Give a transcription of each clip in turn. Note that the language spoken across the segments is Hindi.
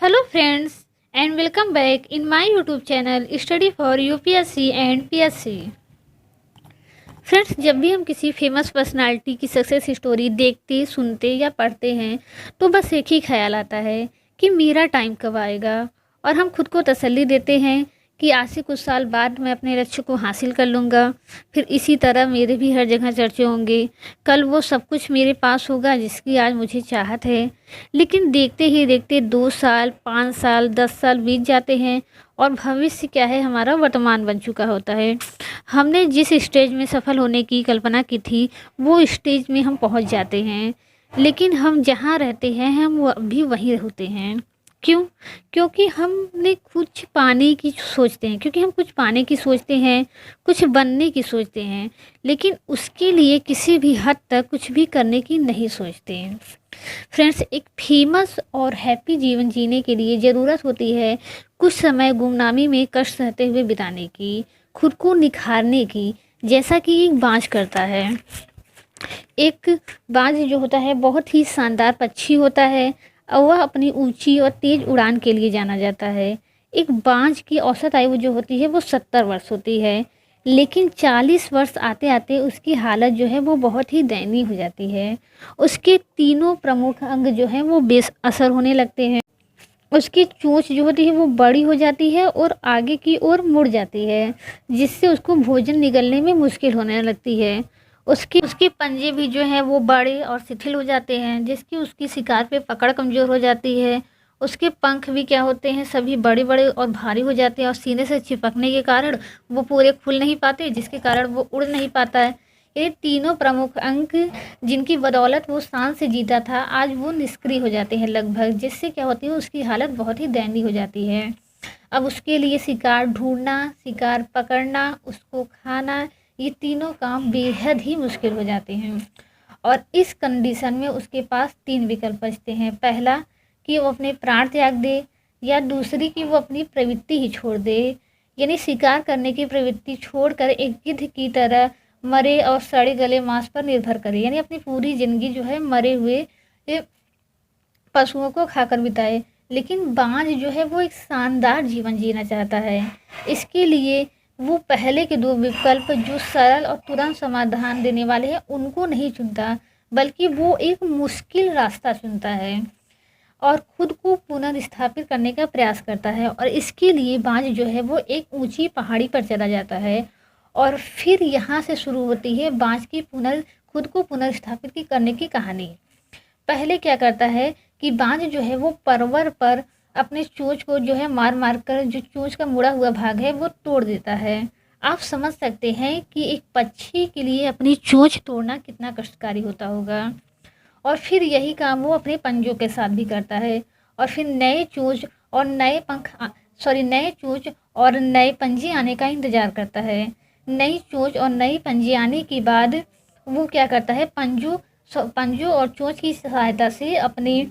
Hello friends and welcome back in my YouTube channel Study for UPSC and PSC। Friends, जब भी हम किसी फेमस पर्सनालिटी की सक्सेस स्टोरी देखते, सुनते या पढ़ते हैं तो बस एक ही ख्याल आता है कि मेरा टाइम कब आएगा। और हम खुद को तसल्ली देते हैं कि आज से कुछ साल बाद मैं अपने लक्ष्य को हासिल कर लूँगा। फिर इसी तरह मेरे भी हर जगह चर्चे होंगे, कल वो सब कुछ मेरे पास होगा जिसकी आज मुझे चाहत है। लेकिन देखते ही देखते 2 साल, 5 साल, 10 साल बीत जाते हैं और भविष्य क्या है, हमारा वर्तमान बन चुका होता है। हमने जिस स्टेज में सफल होने की कल्पना की थी वो स्टेज में हम पहुंच जाते हैं, लेकिन हम जहां रहते हैं हम वो अभी वहीं होते हैं। क्यों? क्योंकि हमने कुछ पाने की सोचते हैं, क्योंकि हम कुछ पाने की सोचते हैं, कुछ बनने की सोचते हैं, लेकिन उसके लिए किसी भी हद तक कुछ भी करने की नहीं सोचते हैं। फ्रेंड्स, एक फेमस और हैप्पी जीवन जीने के लिए ज़रूरत होती है कुछ समय गुमनामी में कष्ट सहते हुए बिताने की, खुद को निखारने की, जैसा कि एक बाज करता है। एक बाज जो होता है बहुत ही शानदार पक्षी होता है और वह अपनी ऊंची और तेज़ उड़ान के लिए जाना जाता है। एक बाज की औसत आयु जो होती है वो 70 वर्ष होती है, लेकिन 40 वर्ष आते आते उसकी हालत जो है वो बहुत ही दयनीय हो जाती है। उसके तीनों प्रमुख अंग जो हैं वो बेअसर होने लगते हैं। उसकी चोंच जो होती है वो बड़ी हो जाती है और आगे की ओर मुड़ जाती है, जिससे उसको भोजन निगलने में मुश्किल होने लगती है। उसके उसके पंजे भी जो हैं वो बड़े और शिथिल हो जाते हैं, जिसकी उसकी शिकार पे पकड़ कमज़ोर हो जाती है। उसके पंख भी क्या होते हैं, सभी बड़े बड़े और भारी हो जाते हैं और सीने से चिपकने के कारण वो पूरे खुल नहीं पाते, जिसके कारण वो उड़ नहीं पाता है। ये तीनों प्रमुख अंग जिनकी बदौलत वो शान से जीता था, आज वो निष्क्रिय हो जाते हैं लगभग, जिससे क्या होती है उसकी हालत बहुत ही दयनीय हो जाती है। अब उसके लिए शिकार ढूंढना, शिकार पकड़ना, उसको खाना, ये तीनों काम बेहद ही मुश्किल हो जाते हैं। और इस कंडीशन में उसके पास 3 विकल्प बचते हैं। पहला कि वो अपने प्राण त्याग दे, या दूसरी कि वो अपनी प्रवृत्ति ही छोड़ दे, यानी शिकार करने की प्रवृत्ति छोड़कर एक गिद्ध की तरह मरे और सड़े गले मांस पर निर्भर करे, यानी अपनी पूरी ज़िंदगी जो है मरे हुए पशुओं को खाकर बिताए। लेकिन बाज जो है वो एक शानदार जीवन जीना चाहता है। इसके लिए वो पहले के 2 विकल्प जो सरल और तुरंत समाधान देने वाले हैं उनको नहीं चुनता, बल्कि वो एक मुश्किल रास्ता चुनता है और खुद को पुनर्स्थापित करने का प्रयास करता है। और इसके लिए बाज जो है वो एक ऊंची पहाड़ी पर चला जाता है और फिर यहाँ से शुरू होती है बाज की खुद को पुनर्स्थापित करने की कहानी। पहले क्या करता है कि बाज जो है वो परवर पर अपने चोंच को जो है मार मार कर जो चोंच का मुड़ा हुआ भाग है वो तोड़ देता है। आप समझ सकते हैं कि एक पक्षी के लिए अपनी चोंच तोड़ना कितना कष्टकारी होता होगा। और फिर यही काम वो अपने पंजों के साथ भी करता है और फिर नए चोंच और नए पंजे आने का इंतज़ार करता है। नई चोंच और नई पंजे आने के बाद वो क्या करता है, पंजों और चोंच की सहायता से अपने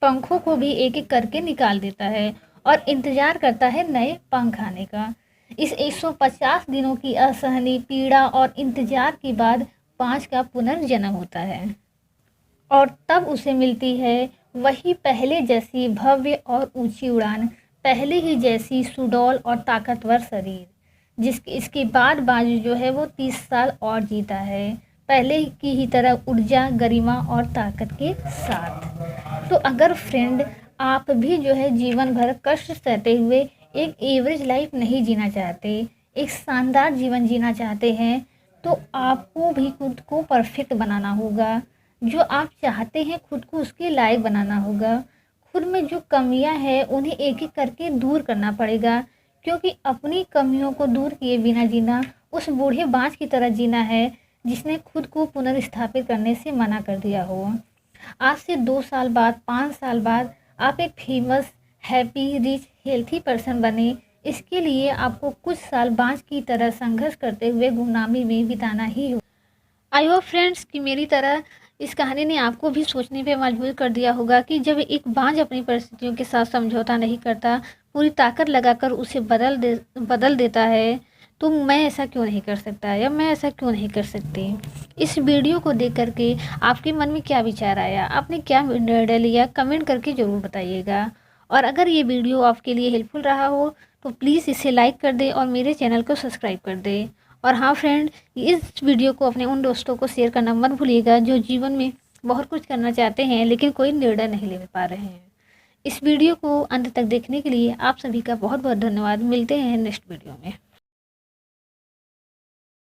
पंखों को भी एक एक करके निकाल देता है और इंतज़ार करता है नए पंख आने का। इस 150 दिनों की असहनीय पीड़ा और इंतज़ार के बाद बाज का पुनर्जन्म होता है और तब उसे मिलती है वही पहले जैसी भव्य और ऊंची उड़ान, पहले ही जैसी सुडौल और ताकतवर शरीर, इसके बाद बाज जो है वो 30 साल और जीता है, पहले की ही तरह ऊर्जा, गरिमा और ताकत के साथ। तो अगर फ्रेंड आप भी जो है जीवन भर कष्ट सहते हुए एक एवरेज लाइफ नहीं जीना चाहते, एक शानदार जीवन जीना चाहते हैं, तो आपको भी खुद को परफेक्ट बनाना होगा। जो आप चाहते हैं खुद को उसके लायक बनाना होगा। खुद में जो कमियां हैं उन्हें एक एक करके दूर करना पड़ेगा, क्योंकि अपनी कमियों को दूर किए बिना जीना उस बूढ़े बाज की तरह जीना है जिसने खुद को पुनर्स्थापित करने से मना कर दिया हो। आज से 2 साल बाद, 5 साल बाद आप एक famous, happy, rich, healthy person बने, इसके लिए आपको कुछ साल बाज की तरह संघर्ष करते हुए गुमनामी में बिताना ही हो। आई होप फ्रेंड्स कि मेरी तरह इस कहानी ने आपको भी सोचने पे मजबूर कर दिया होगा कि जब एक बाज अपनी परिस्थितियों के साथ समझौता नहीं करता, पूरी ताकत लगाकर उसे बदल देता है, तो मैं ऐसा क्यों नहीं कर सकता या मैं ऐसा क्यों नहीं कर सकती। इस वीडियो को देख करके आपके मन में क्या विचार आया, आपने क्या निर्णय लिया, कमेंट करके ज़रूर बताइएगा। और अगर ये वीडियो आपके लिए हेल्पफुल रहा हो तो प्लीज़ इसे लाइक कर दें और मेरे चैनल को सब्सक्राइब कर दें। और हाँ फ्रेंड, इस वीडियो को अपने उन दोस्तों को शेयर करना मत भूलिएगा जो जीवन में बहुत कुछ करना चाहते हैं लेकिन कोई निर्णय नहीं ले पा रहे हैं। इस वीडियो को अंत तक देखने के लिए आप सभी का बहुत बहुत धन्यवाद। मिलते हैं नेक्स्ट वीडियो में।